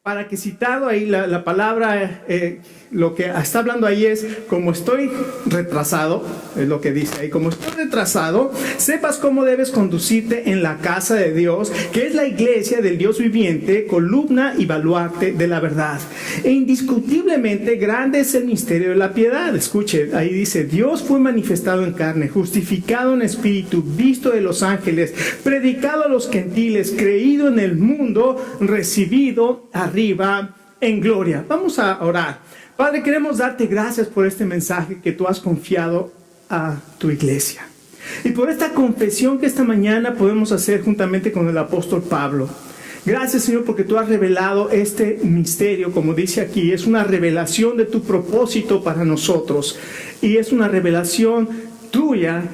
para que citado ahí la palabra, lo que está hablando ahí es, como estoy retrasado, es lo que dice ahí, como estoy retrasado, sepas cómo debes conducirte en la casa de Dios, que es la iglesia del Dios viviente, columna y baluarte de la verdad. E indiscutiblemente grande es el misterio de la piedad. Escuche, ahí dice, Dios fue manifestado en carne, justificado en espíritu, visto de los ángeles, predicado a los gentiles, creído en el mundo, recibido arriba en gloria. Vamos a orar. Padre, queremos darte gracias por este mensaje que tú has confiado a tu iglesia. Y por esta confesión que esta mañana podemos hacer juntamente con el apóstol Pablo. Gracias, Señor, porque tú has revelado este misterio, como dice aquí, es una revelación de tu propósito para nosotros. Y es una revelación tuya,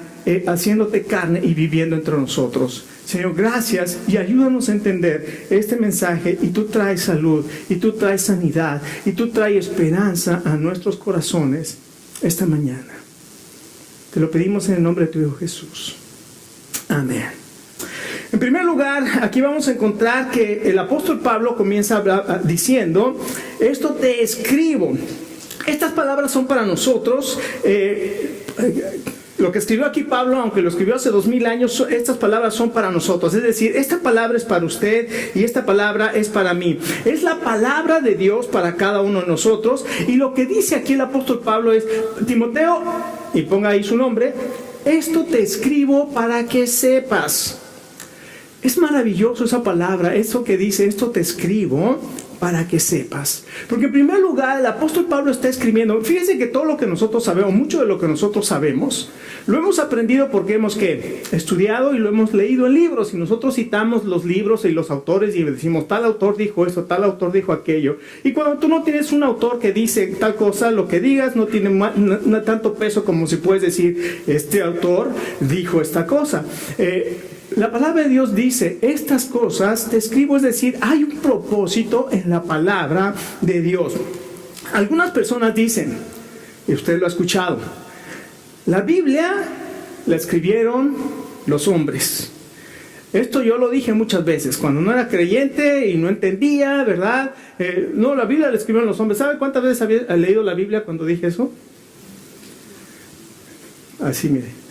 haciéndote carne y viviendo entre nosotros. Señor, gracias y ayúdanos a entender este mensaje, y tú traes salud, y tú traes sanidad, y tú traes esperanza a nuestros corazones esta mañana. Te lo pedimos en el nombre de tu Hijo Jesús. Amén. En primer lugar, aquí vamos a encontrar que el apóstol Pablo comienza a hablar, diciendo, esto te escribo. Estas palabras son para nosotros. Lo que escribió aquí Pablo, aunque lo escribió hace 2000 años, estas palabras son para nosotros. Es decir, esta palabra es para usted y esta palabra es para mí. Es la palabra de Dios para cada uno de nosotros. Y lo que dice aquí el apóstol Pablo es, Timoteo, y ponga ahí su nombre, esto te escribo para que sepas. Es maravilloso esa palabra, eso que dice, esto te escribo para que sepas. Porque en primer lugar el apóstol Pablo está escribiendo, fíjense que todo lo que nosotros sabemos, mucho de lo que nosotros sabemos, lo hemos aprendido porque hemos estudiado y lo hemos leído en libros, y nosotros citamos los libros y los autores y decimos, tal autor dijo esto, tal autor dijo aquello. Y cuando tú no tienes un autor que dice tal cosa, lo que digas no tiene tanto peso como si puedes decir, este autor dijo esta cosa. La palabra de Dios dice, estas cosas te escribo, es decir, hay un propósito en la palabra de Dios. Algunas personas dicen, y usted lo ha escuchado, la Biblia la escribieron los hombres. Esto yo lo dije muchas veces, cuando no era creyente y no entendía, ¿verdad? No, la Biblia la escribieron los hombres. ¿Sabe cuántas veces había leído la Biblia cuando dije eso? Así, mire.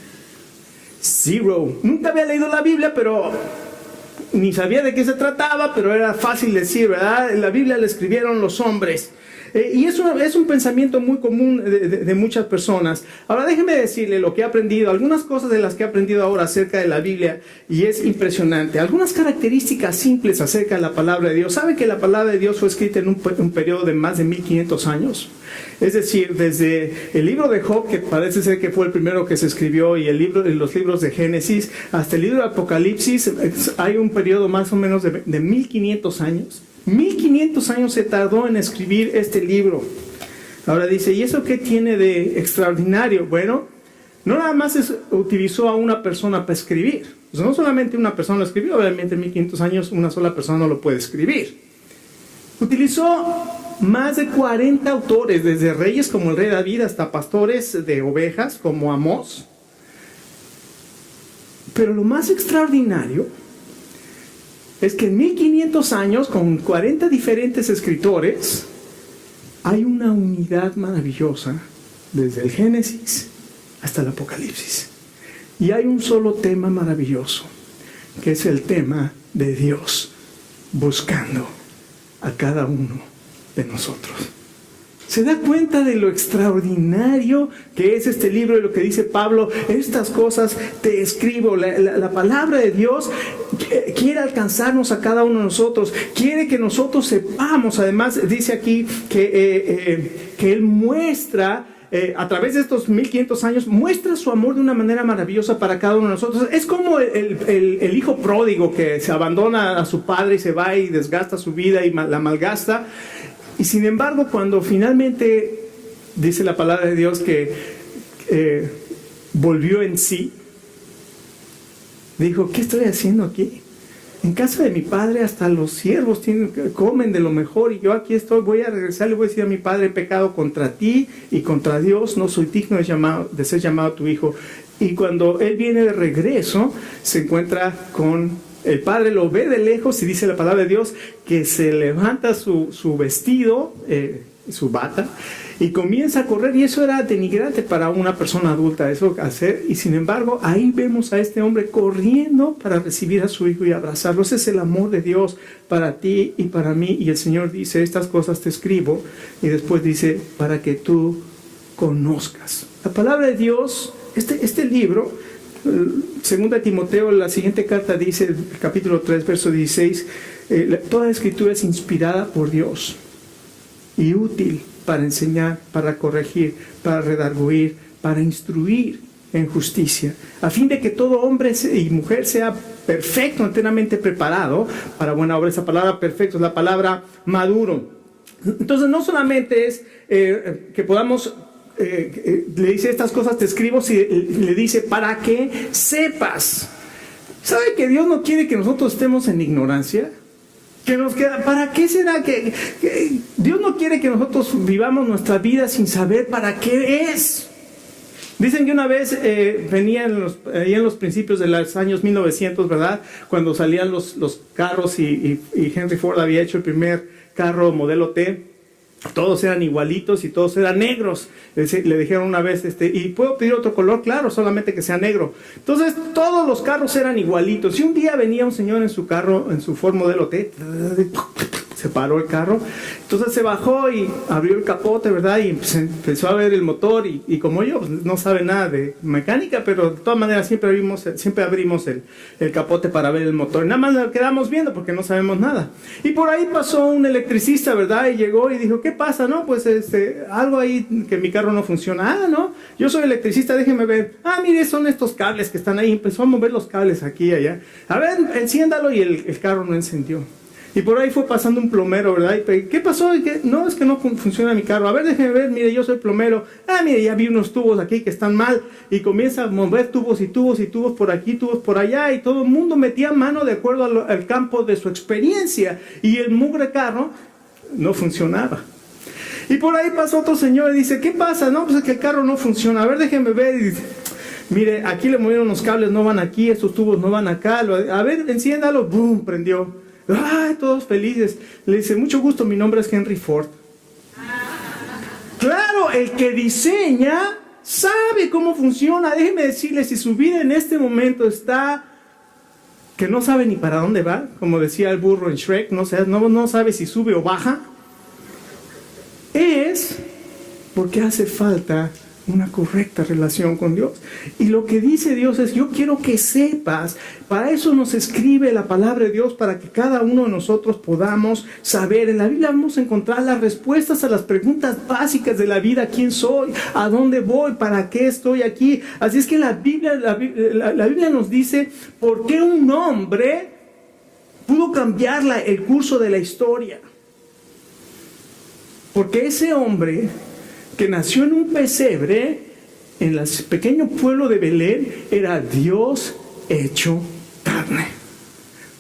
Zero. Nunca había leído la Biblia, pero ni sabía de qué se trataba, pero era fácil decir, ¿verdad? La Biblia la escribieron los hombres. Y es un pensamiento muy común de muchas personas. Ahora déjeme decirle lo que he aprendido, algunas cosas de las que he aprendido ahora acerca de la Biblia, y es impresionante. Algunas características simples acerca de la palabra de Dios. ¿Sabe que la palabra de Dios fue escrita en un periodo de más de 1500 años? Es decir, desde el libro de Job, que parece ser que fue el primero que se escribió, y los libros de Génesis, hasta el libro de Apocalipsis, hay un periodo más o menos de 1500 años. 1500 años se tardó en escribir este libro. Ahora dice, ¿y eso qué tiene de extraordinario? Bueno, no nada más utilizó a una persona para escribir. O sea, no solamente una persona lo escribió, obviamente en 1500 años una sola persona no lo puede escribir. Utilizó más de 40 autores, desde reyes como el rey David hasta pastores de ovejas como Amós. Pero lo más extraordinario es que en 1500 años, con 40 diferentes escritores, hay una unidad maravillosa desde el Génesis hasta el Apocalipsis. Y hay un solo tema maravilloso, que es el tema de Dios buscando a cada uno de nosotros. ¿Se da cuenta de lo extraordinario que es este libro y lo que dice Pablo? Estas cosas te escribo. La palabra de Dios quiere alcanzarnos a cada uno de nosotros. Quiere que nosotros sepamos. Además dice aquí que Él muestra, a través de estos 1500 años, muestra su amor de una manera maravillosa para cada uno de nosotros. Es como el hijo pródigo que se abandona a su padre y se va y desgasta su vida y la malgasta. Y sin embargo, cuando finalmente dice la palabra de Dios que volvió en sí, dijo, ¿qué estoy haciendo aquí? En casa de mi padre hasta los siervos comen de lo mejor, y yo aquí estoy, voy a regresar, le voy a decir a mi padre, he pecado contra ti y contra Dios, no soy digno de ser llamado tu hijo. Y cuando él viene de regreso, se encuentra con El padre lo ve de lejos y dice la palabra de Dios que se levanta su vestido, su bata, y comienza a correr, y eso era denigrante para una persona adulta, eso hacer, y sin embargo ahí vemos a este hombre corriendo para recibir a su hijo y abrazarlo. Ese es el amor de Dios para ti y para mí, y el Señor dice, estas cosas te escribo, y después dice, para que tú conozcas. La palabra de Dios, este libro, segunda Timoteo, la siguiente carta dice, el capítulo 3, verso 16, toda escritura es inspirada por Dios y útil para enseñar, para corregir, para redarguir, para instruir en justicia, a fin de que todo hombre y mujer sea perfecto, enteramente preparado para buena obra. Esa palabra perfecto es la palabra maduro. Entonces no solamente es que podamos, le dice estas cosas te escribo, si le dice para que sepas. ¿Sabe que Dios no quiere que nosotros estemos en ignorancia? Que nos queda, ¿para qué será que Dios no quiere que nosotros vivamos nuestra vida sin saber para qué es? Dicen que una vez venía ahí en los principios de los años 1900, ¿verdad? Cuando salían los carros y Henry Ford había hecho el primer carro modelo T. Todos eran igualitos y todos eran negros. Le dijeron una vez, ¿y puedo pedir otro color? Claro, solamente que sea negro. Entonces, todos los carros eran igualitos. Y un día venía un señor en su carro, en su Ford modelo T, se paró el carro. Entonces se bajó y abrió el capote, ¿verdad? Y pues empezó a ver el motor. Y como yo, pues, no sabe nada de mecánica, pero de todas maneras siempre abrimos el capote para ver el motor. Y nada más lo quedamos viendo porque no sabemos nada. Y por ahí pasó un electricista, ¿verdad? Y llegó y dijo, ¿qué pasa? No, pues algo ahí que mi carro no funciona. Ah, no, yo soy electricista, déjeme ver. Ah, mire, son estos cables que están ahí. Empezó a mover los cables aquí y allá. A ver, enciéndalo, y el carro no encendió. Y por ahí fue pasando un plomero, ¿verdad? Y, ¿qué pasó? No, es que no funciona mi carro. A ver, déjeme ver, mire, yo soy plomero. Ah, mire, ya vi unos tubos aquí que están mal. Y comienza a mover tubos y tubos y tubos por aquí, tubos por allá. Y todo el mundo metía mano de acuerdo al campo de su experiencia. Y el mugre carro no funcionaba. Y por ahí pasó otro señor y dice, ¿qué pasa? No, pues es que el carro no funciona. A ver, déjeme ver. Y dice, mire, aquí le movieron los cables, no van aquí, estos tubos no van acá. A ver, enciéndalo. ¡Bum! Prendió. ¡Ay! Todos felices. Le dice, mucho gusto, mi nombre es Henry Ford. Claro, el que diseña sabe cómo funciona. Déjeme decirle, si su vida en este momento está que no sabe ni para dónde va, como decía el burro en Shrek, no sabe si sube o baja, es porque hace falta una correcta relación con Dios. Y lo que dice Dios es, yo quiero que sepas. Para eso nos escribe la palabra de Dios, para que cada uno de nosotros podamos saber. En la Biblia vamos a encontrar las respuestas a las preguntas básicas de la vida: ¿quién soy? ¿A dónde voy? ¿Para qué estoy aquí? Así es que la Biblia nos dice por qué un hombre pudo cambiar el curso de la historia. Porque ese hombre que nació en un pesebre en el pequeño pueblo de Belén era Dios hecho carne.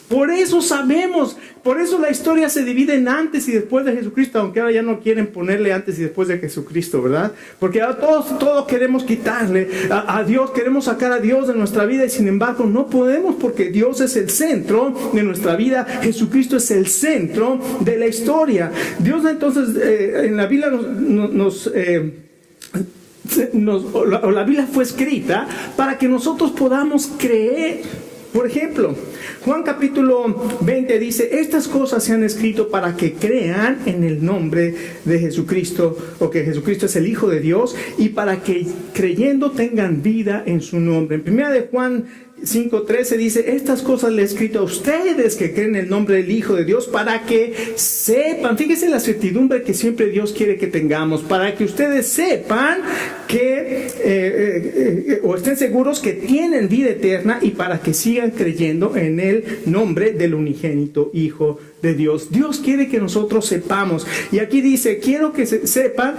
Por eso sabemos, por eso la historia se divide en antes y después de Jesucristo, aunque ahora ya no quieren ponerle antes y después de Jesucristo, ¿verdad? Porque ahora todos queremos quitarle a Dios, queremos sacar a Dios de nuestra vida, y sin embargo no podemos, porque Dios es el centro de nuestra vida, Jesucristo es el centro de la historia. Dios entonces en la Biblia la Biblia fue escrita para que nosotros podamos creer. Por ejemplo, Juan capítulo 20 dice, estas cosas se han escrito para que crean en el nombre de Jesucristo, o que Jesucristo es el Hijo de Dios, y para que creyendo tengan vida en su nombre. En 1 de Juan 5:13 dice, estas cosas le he escrito a ustedes que creen en el nombre del Hijo de Dios, para que sepan, fíjense la certidumbre que siempre Dios quiere que tengamos, para que ustedes sepan que o estén seguros que tienen vida eterna, y para que sigan creyendo en el nombre del unigénito Hijo de Dios. Dios quiere que nosotros sepamos. Y aquí dice, quiero que sepas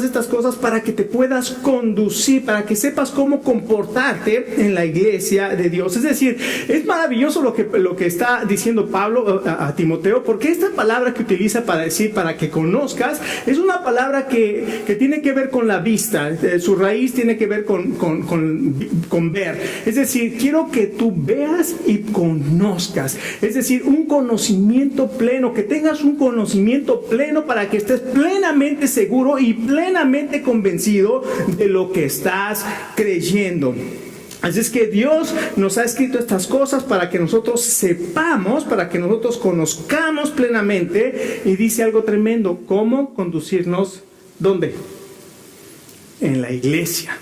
estas cosas para que te puedas conducir, para que sepas cómo comportarte en la iglesia de Dios. Es decir, es maravilloso lo que está diciendo Pablo a Timoteo, porque esta palabra que utiliza para decir, para que conozcas, es una palabra que tiene que ver con la vista. Su raíz tiene que ver con ver. Es decir, quiero que tú veas y conozcas. Es decir, un conocimiento pleno, que tengas un conocimiento pleno para que estés plenamente seguro y plenamente convencido de lo que estás creyendo. Así es que Dios nos ha escrito estas cosas para que nosotros sepamos, para que nosotros conozcamos plenamente. Y dice algo tremendo: cómo conducirnos, ¿dónde? En la iglesia.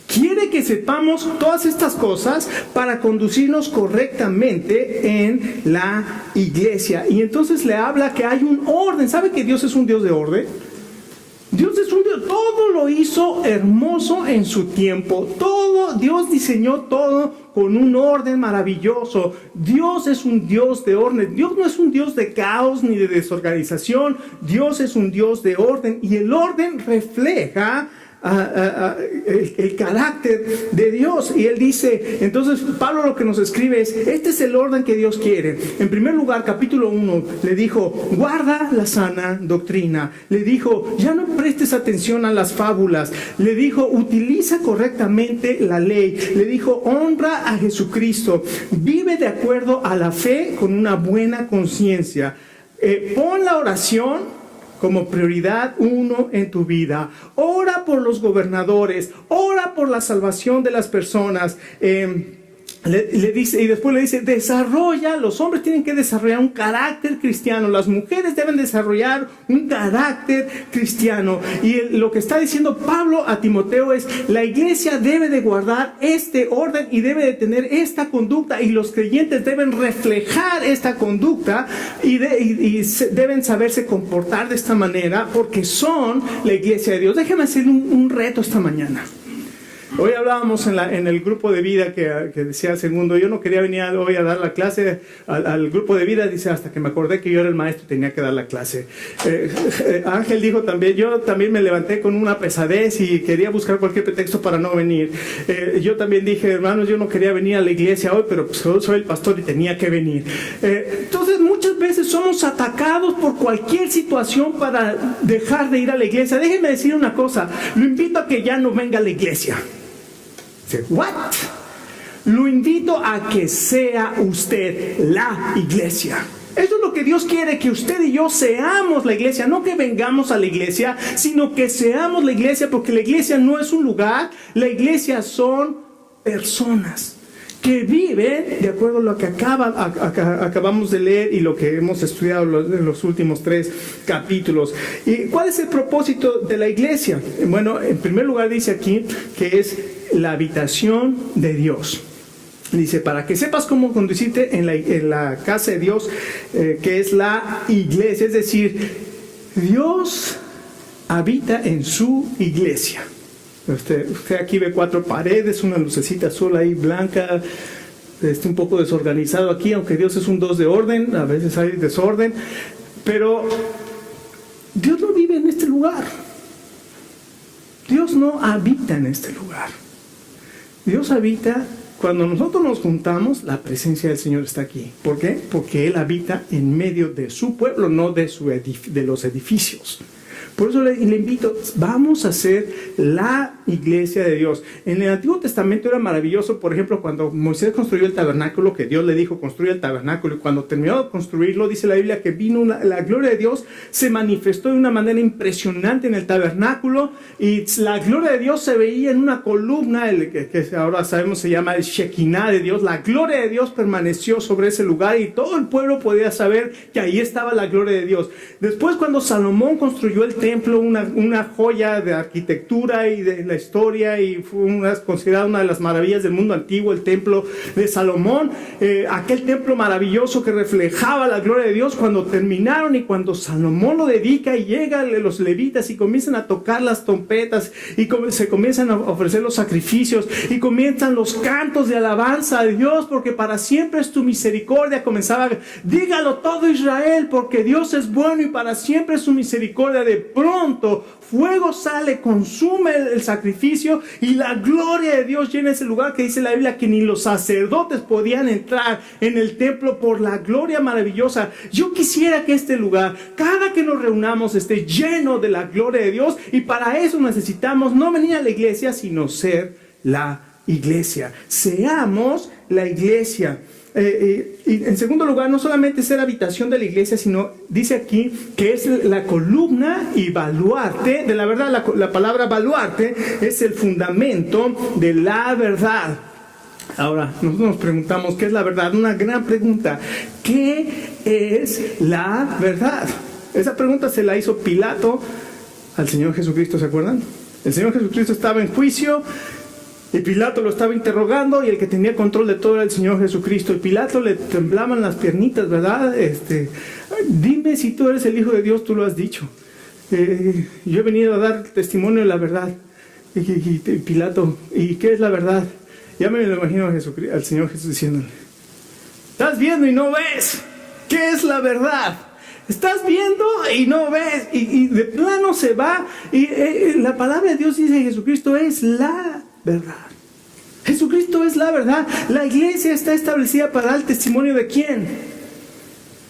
Quiere que sepamos todas estas cosas para conducirnos correctamente en la iglesia. Y entonces le habla que hay un orden. ¿Sabe que Dios es un Dios de orden? Dios es un Dios, todo lo hizo hermoso en su tiempo. Dios diseñó todo con un orden maravilloso. Dios es un Dios de orden. Dios no es un Dios de caos ni de desorganización. Dios es un Dios de orden. Y el orden refleja el carácter de Dios. Y él dice, entonces Pablo lo que nos escribe es, este es el orden que Dios quiere. En primer lugar, capítulo 1, le dijo, guarda la sana doctrina. Le dijo, ya no prestes atención a las fábulas. Le dijo, utiliza correctamente la ley. Le dijo, honra a Jesucristo. Vive de acuerdo a la fe con una buena conciencia. Pon la oración como prioridad 1 en tu vida. Ora por los gobernadores, ora por la salvación de las personas. Le dice, y después le dice, los hombres tienen que desarrollar un carácter cristiano, las mujeres deben desarrollar un carácter cristiano. Y lo que está diciendo Pablo a Timoteo es, la iglesia debe de guardar este orden y debe de tener esta conducta, y los creyentes deben reflejar esta conducta y deben saberse comportar de esta manera, porque son la iglesia de Dios. Déjeme hacer un reto esta mañana. Hoy hablábamos en el grupo de vida que decía Segundo, yo no quería venir hoy a dar la clase al grupo de vida, dice, hasta que me acordé que yo era el maestro y tenía que dar la clase. Ángel dijo también, yo también me levanté con una pesadez y quería buscar cualquier pretexto para no venir. Yo también dije, hermanos, yo no quería venir a la iglesia hoy, pero pues, soy el pastor y tenía que venir. Entonces muchas veces somos atacados por cualquier situación para dejar de ir a la iglesia. Déjenme decir una cosa, lo invito a que ya no venga a la iglesia. ¿What? Lo invito a que sea usted la iglesia. Eso es lo que Dios quiere, que usted y yo seamos la iglesia. No que vengamos a la iglesia, sino que seamos la iglesia, porque la iglesia no es un lugar. La iglesia son personas que viven de acuerdo a lo que acabamos de leer y lo que hemos estudiado en los últimos 3 capítulos. ¿Y cuál es el propósito de la iglesia? Bueno, en primer lugar dice aquí que es la habitación de Dios. Dice, para que sepas cómo conducirte en la casa de Dios, que es la iglesia. Es decir, Dios habita en su iglesia. Usted aquí ve 4 paredes, una lucecita azul ahí blanca, un poco desorganizado aquí, aunque Dios es un Dios de orden, a veces hay desorden, pero Dios no vive en este lugar. Dios no habita en este lugar. Dios habita cuando nosotros nos juntamos, la presencia del Señor está aquí. ¿Por qué? Porque Él habita en medio de su pueblo, no de los edificios. Por eso le invito, vamos a ser la iglesia de Dios. En el Antiguo Testamento era maravilloso, por ejemplo, cuando Moisés construyó el tabernáculo, que Dios le dijo, construye el tabernáculo, y cuando terminó de construirlo, dice la Biblia que vino la gloria de Dios, se manifestó de una manera impresionante en el tabernáculo, y la gloria de Dios se veía en una columna, que ahora sabemos se llama el Shekinah de Dios. La gloria de Dios permaneció sobre ese lugar, y todo el pueblo podía saber que ahí estaba la gloria de Dios. Después, cuando Salomón construyó el templo, una joya de arquitectura y de la historia y fue considerada una de las maravillas del mundo antiguo, el templo de Salomón, aquel templo maravilloso que reflejaba la gloria de Dios. Cuando terminaron y cuando Salomón lo dedica y llegan los levitas y comienzan a tocar las trompetas y se comienzan a ofrecer los sacrificios y comienzan los cantos de alabanza a Dios, porque para siempre es tu misericordia. Comenzaba, dígalo todo Israel, porque Dios es bueno y para siempre es su misericordia. De pronto fuego sale, consume el sacrificio y la gloria de Dios llena ese lugar, que dice la Biblia que ni los sacerdotes podían entrar en el templo por la gloria maravillosa. Yo quisiera que este lugar, cada que nos reunamos, esté lleno de la gloria de Dios, y para eso necesitamos no venir a la iglesia, sino ser la iglesia. Seamos la iglesia. Y en segundo lugar, no solamente ser habitación de la iglesia, sino dice aquí que es la columna y baluarte de la verdad. La palabra baluarte es el fundamento de la verdad. Ahora, nosotros nos preguntamos, ¿qué es la verdad? Una gran pregunta. ¿Qué es la verdad? Esa pregunta se la hizo Pilato al Señor Jesucristo, ¿se acuerdan? El Señor Jesucristo estaba en juicio y Pilato lo estaba interrogando, y el que tenía control de todo era el Señor Jesucristo. Y Pilato le temblaban las piernitas, ¿verdad? Dime si tú eres el Hijo de Dios, tú lo has dicho. Yo he venido a dar testimonio de la verdad. Y Pilato, ¿y qué es la verdad? Ya me lo imagino al Señor Jesús diciéndole, estás viendo y no ves. ¿Qué es la verdad? Estás viendo y no ves. Y de plano se va. Y la palabra de Dios dice, Jesucristo es la verdad. Jesucristo es la verdad. La iglesia está establecida para dar testimonio ¿de quién?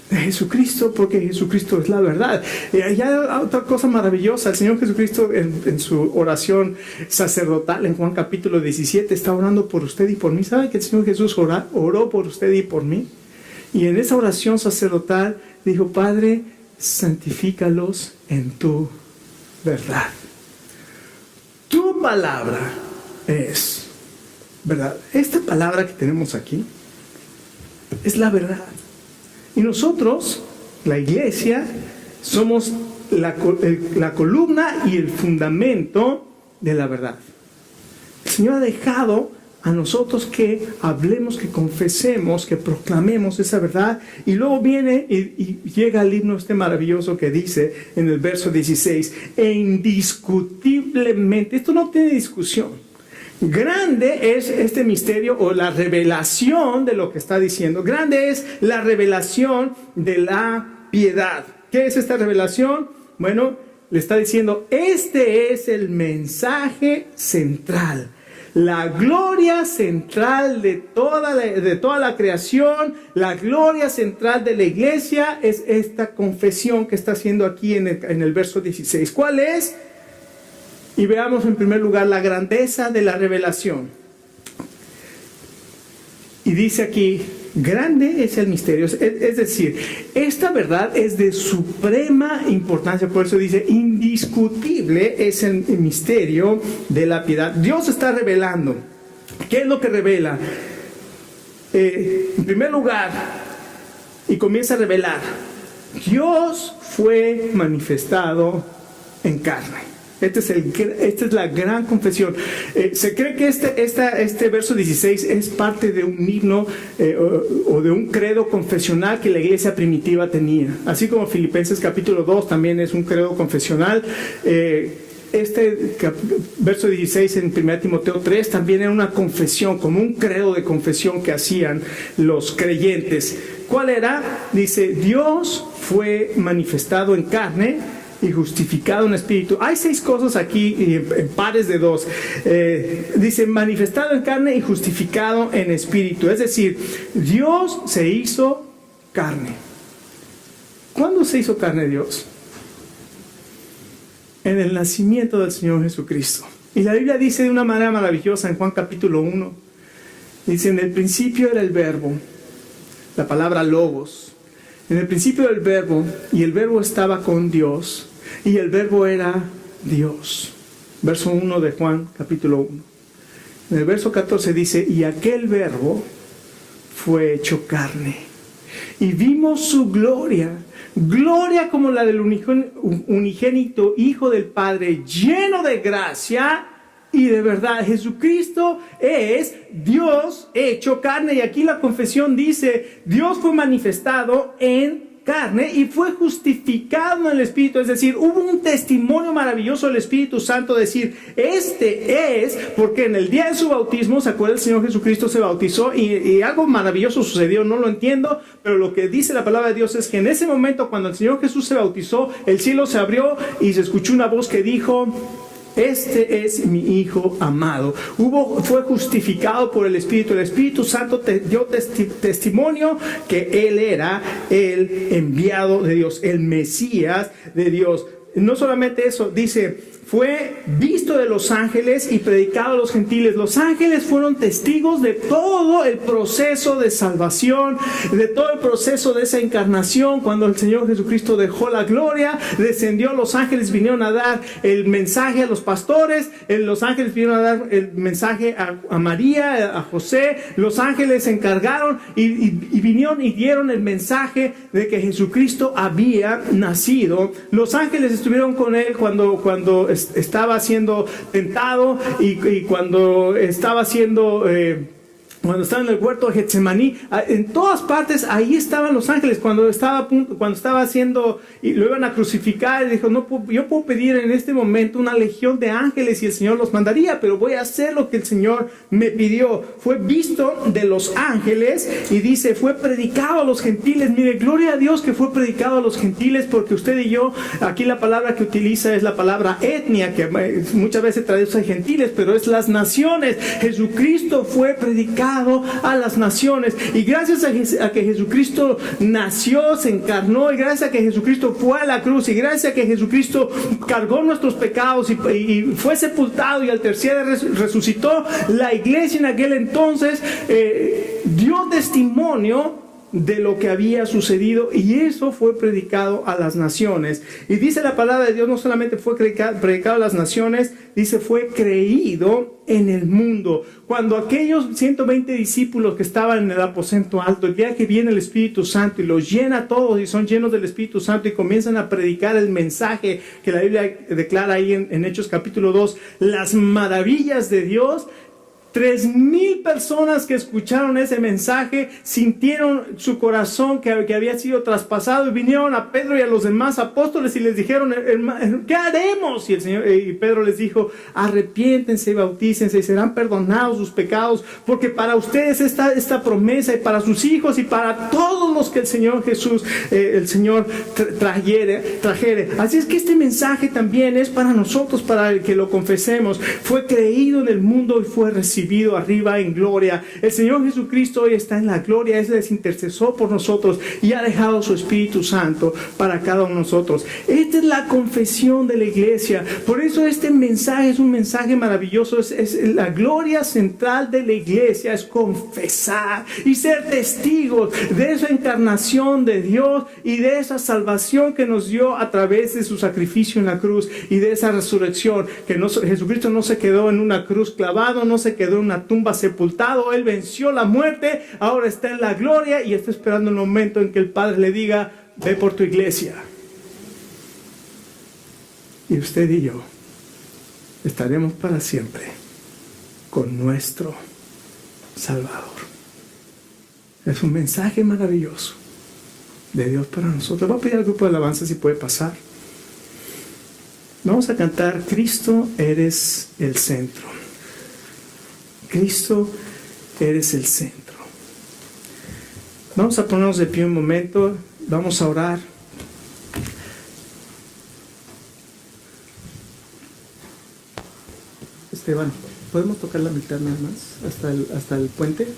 De Jesucristo, porque Jesucristo es la verdad. Y hay otra cosa maravillosa. El Señor Jesucristo en su oración sacerdotal en Juan capítulo 17 está orando por usted y por mí. ¿Sabe que el Señor Jesús oró por usted y por mí? Y en esa oración sacerdotal dijo, Padre, santifícalos en tu verdad. Tu palabra es verdad. Esta palabra que tenemos aquí es la verdad. Y nosotros, la iglesia, somos la columna y el fundamento de la verdad. El Señor ha dejado a nosotros que hablemos, que confesemos, que proclamemos esa verdad. Y luego viene y llega el himno maravilloso que dice en el verso 16, e indiscutiblemente, esto no tiene discusión, grande es este misterio o la revelación de lo que está diciendo. Grande es la revelación de la piedad. ¿Qué es esta revelación? Bueno, le está diciendo, este es el mensaje central. La gloria central de toda la creación, la gloria central de la iglesia es esta confesión que está haciendo aquí en el verso 16. ¿Cuál es? Y veamos en primer lugar la grandeza de la revelación. Y dice aquí, grande es el misterio. Es decir, esta verdad es de suprema importancia. Por eso dice, indiscutible es el misterio de la piedad. Dios está revelando. ¿Qué es lo que revela? En primer lugar, y comienza a revelar, Dios fue manifestado en carne. Esta es la gran confesión. Se cree que este verso 16 es parte de un himno o de un credo confesional que la iglesia primitiva tenía. Así como Filipenses capítulo 2 también es un credo confesional. Este verso 16 en 1 Timoteo 3 también era una confesión, como un credo de confesión que hacían los creyentes. ¿Cuál era? Dice, Dios fue manifestado en carne y justificado en espíritu. Hay 6 cosas aquí en pares de 2. Dice manifestado en carne y justificado en espíritu. Es decir, Dios se hizo carne. ¿Cuándo se hizo carne Dios? En el nacimiento del Señor Jesucristo. Y la Biblia dice de una manera maravillosa en Juan capítulo 1. Dice, en el principio era el verbo, la palabra logos. En el principio del verbo, y el verbo estaba con Dios, y el verbo era Dios. Verso 1 de Juan, capítulo 1. En el verso 14 dice, y aquel verbo fue hecho carne, y vimos su gloria, gloria como la del unigénito Hijo del Padre, lleno de gracia y de verdad. Jesucristo es Dios hecho carne, y aquí la confesión dice, Dios fue manifestado en carne y fue justificado en el Espíritu. Es decir, hubo un testimonio maravilloso del Espíritu Santo, decir, este es, porque en el día de su bautismo, ¿se acuerda? El Señor Jesucristo se bautizó y algo maravilloso sucedió, no lo entiendo, pero lo que dice la palabra de Dios es que en ese momento, cuando el Señor Jesús se bautizó, el cielo se abrió y se escuchó una voz que dijo, este es mi Hijo amado. Fue justificado por el Espíritu Santo dio testimonio que Él era el enviado de Dios, el Mesías de Dios. No solamente eso, dice, fue visto de los ángeles y predicado a los gentiles. Los ángeles fueron testigos de todo el proceso de salvación, de todo el proceso de esa encarnación. Cuando el Señor Jesucristo dejó la gloria, descendió, los ángeles vinieron a dar el mensaje a los pastores, los ángeles vinieron a dar el mensaje a María, a José. Los ángeles se encargaron y vinieron y dieron el mensaje de que Jesucristo había nacido. Los ángeles estuvieron con él cuando estaba siendo tentado y cuando estaba siendo cuando estaba en el huerto de Getsemaní. En todas partes ahí estaban los ángeles. Cuando estaba haciendo y lo iban a crucificar, dijo, yo puedo pedir en este momento una legión de ángeles y el Señor los mandaría, pero voy a hacer lo que el Señor me pidió. Fue visto de los ángeles y dice, fue predicado a los gentiles. Mire, gloria a Dios que fue predicado a los gentiles, porque usted y yo, aquí la palabra que utiliza es la palabra etnia, que muchas veces traduce a gentiles, pero es las naciones. Jesucristo fue predicado a las naciones, y gracias a que Jesucristo nació, se encarnó, y gracias a que Jesucristo fue a la cruz, y gracias a que Jesucristo cargó nuestros pecados y fue sepultado y al tercer día resucitó, la iglesia en aquel entonces dio testimonio de lo que había sucedido, y eso fue predicado a las naciones. Y dice la palabra de Dios, no solamente fue predicado a las naciones, dice fue creído en el mundo. Cuando aquellos 120 discípulos que estaban en el aposento alto, el día que viene el Espíritu Santo y los llena a todos y son llenos del Espíritu Santo y comienzan a predicar el mensaje que la Biblia declara ahí en Hechos capítulo 2, las maravillas de Dios. 3,000 personas que escucharon ese mensaje sintieron su corazón que había sido traspasado, y vinieron a Pedro y a los demás apóstoles y les dijeron, ¿qué haremos? Y Pedro les dijo, arrepiéntense y bautícense y serán perdonados sus pecados, porque para ustedes está esta promesa, y para sus hijos y para todos los que el Señor Jesús, el Señor trajere. Así es que este mensaje también es para nosotros, para el que lo confesemos. Fue creído en el mundo y fue recibido arriba en gloria. El Señor Jesucristo hoy está en la gloria, es intercesor por nosotros y ha dejado su Espíritu Santo para cada uno de nosotros. Esta es la confesión de la iglesia. Por eso este mensaje es un mensaje maravilloso. Es la gloria central de la iglesia, es confesar y ser testigos de esa encarnación de Dios y de esa salvación que nos dio a través de su sacrificio en la cruz y de esa resurrección, que Jesucristo no se quedó en una cruz clavado, no se quedó en una tumba sepultado. Él venció la muerte, ahora está en la gloria y está esperando el momento en que el Padre le diga, ve por tu iglesia. Y usted y yo estaremos para siempre con nuestro Salvador. Es un mensaje maravilloso de Dios para nosotros. Voy a pedir al grupo de alabanza si puede pasar. Vamos a cantar, Cristo, eres el centro. Cristo, eres el centro. Vamos a ponernos de pie un momento, vamos a orar. Esteban, ¿podemos tocar la mitad nada más hasta el puente?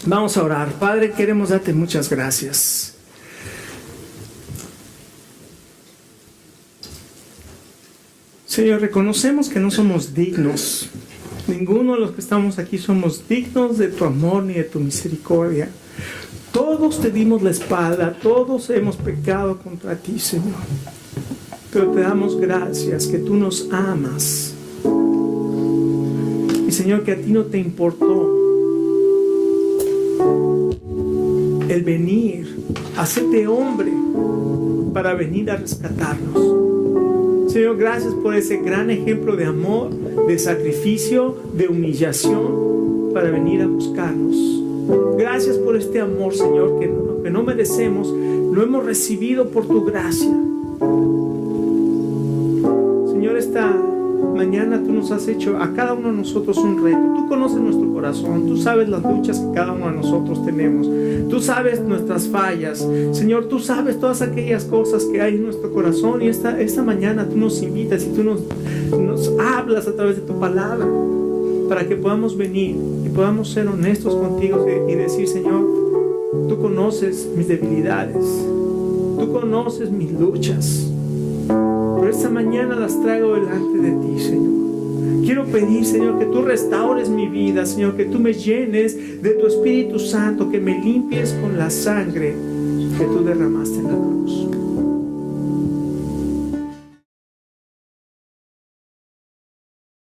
Vamos a orar. Padre, queremos darte muchas gracias. Señor, reconocemos que no somos dignos. Ninguno de los que estamos aquí somos dignos de tu amor ni de tu misericordia. Todos te dimos la espalda, todos hemos pecado contra ti, Señor. Pero te damos gracias que tú nos amas. Y Señor, que a ti no te importó el venir, hacerte hombre para venir a rescatarnos. Señor, gracias por ese gran ejemplo de amor, de sacrificio, de humillación para venir a buscarnos. Gracias por este amor, Señor, que no merecemos, lo hemos recibido por tu gracia. Señor, esta mañana tú nos has hecho a cada uno de nosotros un reto. Tú conoces nuestro corazón, tú sabes las luchas que cada uno de nosotros tenemos, tú sabes nuestras fallas. Señor, tú sabes todas aquellas cosas que hay en nuestro corazón, y esta mañana tú nos invitas y tú nos hablas a través de tu palabra para que podamos venir y podamos ser honestos contigo y decir: Señor, tú conoces mis debilidades, tú conoces mis luchas, pero esta mañana las traigo delante de ti, Señor. Quiero pedir, Señor, que tú restaures mi vida, Señor, que tú me llenes de tu Espíritu Santo, que me limpies con la sangre que tú derramaste en la cruz.